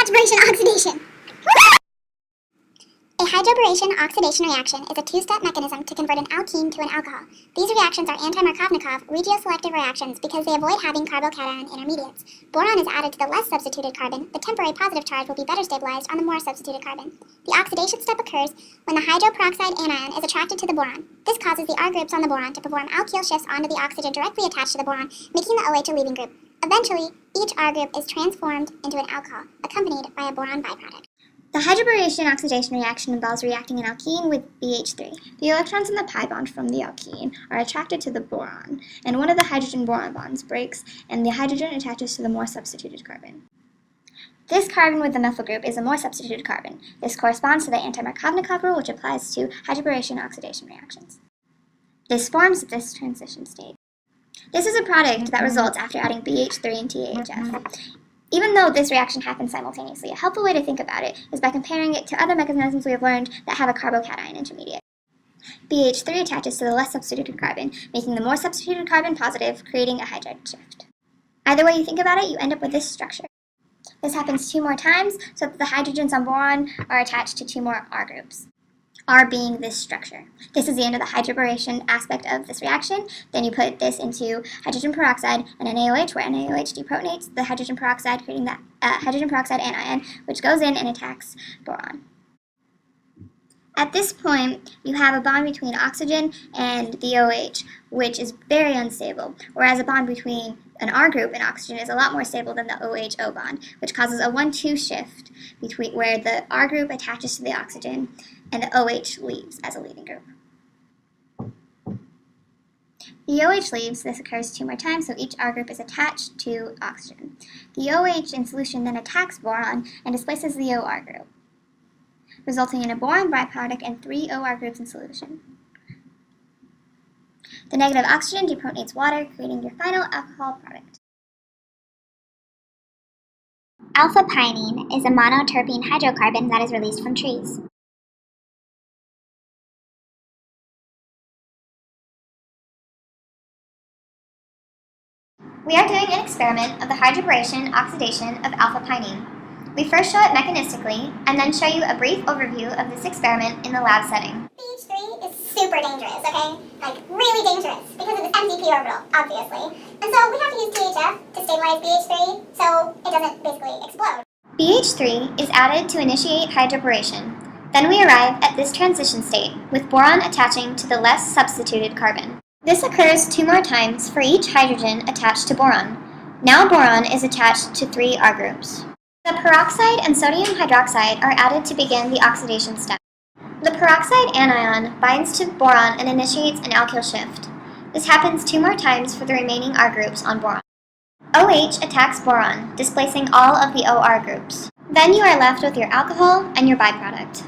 Hydroboration-Oxidation. A hydroboration-oxidation reaction is a two-step mechanism to convert an alkene to an alcohol. These reactions are anti-Markovnikov regioselective reactions because they avoid having carbocation intermediates. Boron is added to the less substituted carbon. The temporary positive charge will be better stabilized on the more substituted carbon. The oxidation step occurs when the hydroperoxide anion is attracted to the boron. This causes the R groups on the boron to perform alkyl shifts onto the oxygen directly attached to the boron, making the OH a leaving group. Eventually, each R group is transformed into an alcohol, accompanied by a boron byproduct. The hydroboration-oxidation reaction involves reacting an alkene with BH3. The electrons in the pi bond from the alkene are attracted to the boron, and one of the hydrogen-boron bonds breaks, and the hydrogen attaches to the more substituted carbon. This carbon with the methyl group is a more substituted carbon. This corresponds to the anti-Markovnikov rule, which applies to hydroboration-oxidation reactions. This forms this transition state. This is a product that results after adding BH3 and THF. Even though this reaction happens simultaneously, a helpful way to think about it is by comparing it to other mechanisms we have learned that have a carbocation intermediate. BH3 attaches to the less substituted carbon, making the more substituted carbon positive, creating a hydride shift. Either way you think about it, you end up with this structure. This happens 2 more times, so that the hydrogens on boron are attached to 2 more R groups. R being this structure. This is the end of the hydroboration aspect of this reaction. Then you put this into hydrogen peroxide and NaOH, where NaOH deprotonates the hydrogen peroxide, creating the hydrogen peroxide anion, which goes in and attacks boron. At this point, you have a bond between oxygen and the OH, which is very unstable, whereas a bond between an R group and oxygen is a lot more stable than the OH-O bond, which causes a 1-2 shift between where the R group attaches to the oxygen and the OH leaves as a leaving group. The OH leaves. This occurs 2 more times, so each R group is attached to oxygen. The OH in solution then attacks boron and displaces the OR group, resulting in a boron byproduct and 3 OR groups in solution. The negative oxygen deprotonates water, creating your final alcohol product. Alpha pinene is a monoterpene hydrocarbon that is released from trees. We are doing an experiment of the hydroboration-oxidation of alpha pinene. We first show it mechanistically, and then show you a brief overview of this experiment in the lab setting. BH3 is super dangerous, okay? Like, really dangerous, because of this empty p orbital, obviously. And so we have to use THF to stabilize BH3, so it doesn't basically explode. BH3 is added to initiate hydroboration. Then we arrive at this transition state, with boron attaching to the less substituted carbon. This occurs 2 more times for each hydrogen attached to boron. Now boron is attached to 3 R groups. The peroxide and sodium hydroxide are added to begin the oxidation step. The peroxide anion binds to boron and initiates an alkyl shift. This happens 2 more times for the remaining R groups on boron. OH attacks boron, displacing all of the OR groups. Then you are left with your alcohol and your byproduct.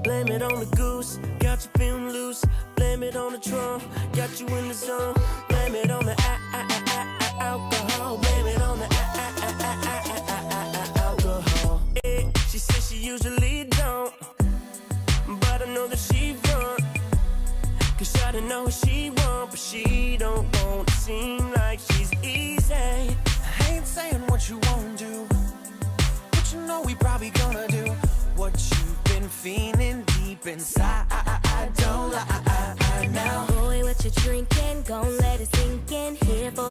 Blame it on the goose, got you feeling loose. Blame it on the drum, got you in the zone. Blame it on the alcohol. Blame it on the alcohol. She says she usually don't, but I know that she run. Cause I don't know what she want, but she don't want to seem like she's easy. I ain't saying what you won't do, but you know we probably gonna do what you've been feeling deep inside. I don't lie now. Boy, what you drinking? Gon' let it sink in here for